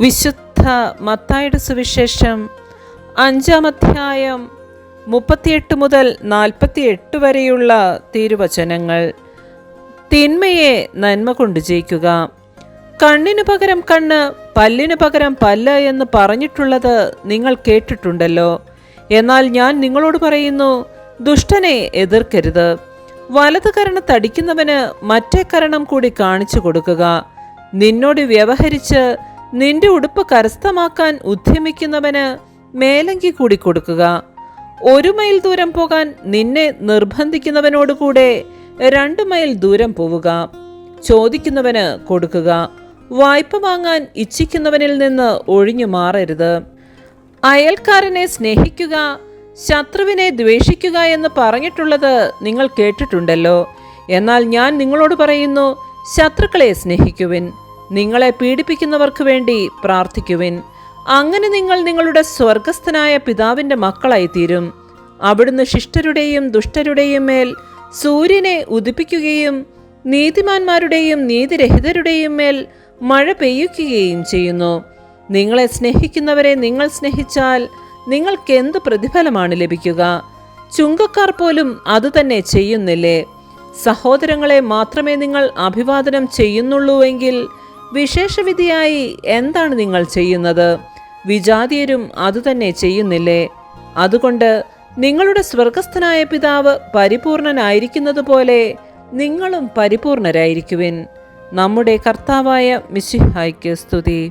വിശുദ്ധ മത്തായിയുടെ സുവിശേഷം 5-ാം അധ്യായം 38 മുതൽ 48 വരെയുള്ള തിരുവചനങ്ങൾ. തിന്മയെ നന്മ കൊണ്ട് ജയിക്കുക. കണ്ണിനു പകരം കണ്ണ്, പല്ലിനു പകരം പല്ല് എന്ന് പറഞ്ഞിട്ടുള്ളത് നിങ്ങൾ കേട്ടിട്ടുണ്ടല്ലോ. എന്നാൽ ഞാൻ നിങ്ങളോട് പറയുന്നു, ദുഷ്ടനെ എതിർക്കരുത്. വലത് കരണത്തടിക്കുന്നവന് മറ്റേ കരണം കൂടി കാണിച്ചു കൊടുക്കുക. നിന്നോട് വ്യവഹരിച്ച് നിന്റെ ഉടുപ്പ് കരസ്ഥമാക്കാൻ ഉദ്യമിക്കുന്നവന് മേലങ്കി കൂടി കൊടുക്കുക. 1 മൈൽ ദൂരം പോകാൻ നിന്നെ നിർബന്ധിക്കുന്നവനോടുകൂടെ 2 മൈൽ ദൂരം പോവുക. ചോദിക്കുന്നവന് കൊടുക്കുക. വായ്പ വാങ്ങാൻ ഇച്ഛിക്കുന്നവനിൽ നിന്ന് ഒഴിഞ്ഞു മാറരുത്. അയൽക്കാരനെ സ്നേഹിക്കുക, ശത്രുവിനെ ദ്വേഷിക്കുക എന്ന് പറഞ്ഞിട്ടുള്ളത് നിങ്ങൾ കേട്ടിട്ടുണ്ടല്ലോ. എന്നാൽ ഞാൻ നിങ്ങളോട് പറയുന്നു, ശത്രുക്കളെ സ്നേഹിക്കുവിൻ, നിങ്ങളെ പീഡിപ്പിക്കുന്നവർക്ക് വേണ്ടി പ്രാർത്ഥിക്കുവിൻ. അങ്ങനെ നിങ്ങൾ നിങ്ങളുടെ സ്വർഗസ്ഥനായ പിതാവിൻ്റെ മക്കളായി തീരും. അവിടുന്ന് ശിഷ്ടരുടെയും ദുഷ്ടരുടെയും മേൽ സൂര്യനെ ഉദിപ്പിക്കുകയും നീതിമാന്മാരുടെയും നീതിരഹിതരുടെയും മേൽ മഴ പെയ്യിക്കുകയും ചെയ്യുന്നു. നിങ്ങളെ സ്നേഹിക്കുന്നവരെ നിങ്ങൾ സ്നേഹിച്ചാൽ നിങ്ങൾക്ക് എന്ത് പ്രതിഫലമാണ് ലഭിക്കുക? ചുങ്കക്കാർ പോലും അതുതന്നെ ചെയ്യുന്നില്ലേ? സഹോദരങ്ങളെ മാത്രമേ നിങ്ങൾ അഭിവാദനം ചെയ്യുന്നുള്ളൂവെങ്കിൽ വിശേഷവിധിയായി എന്താണ് നിങ്ങൾ ചെയ്യുന്നത്? വിജാതീയരും അതുതന്നെ ചെയ്യുന്നില്ലേ? അതുകൊണ്ട് നിങ്ങളുടെ സ്വർഗസ്ഥനായ പിതാവ് പരിപൂർണനായിരിക്കുന്നത് പോലെ നിങ്ങളും പരിപൂർണരായിരിക്കുവിൻ. നമ്മുടെ കർത്താവായ മിശിഹായ്ക്ക് സ്തുതി.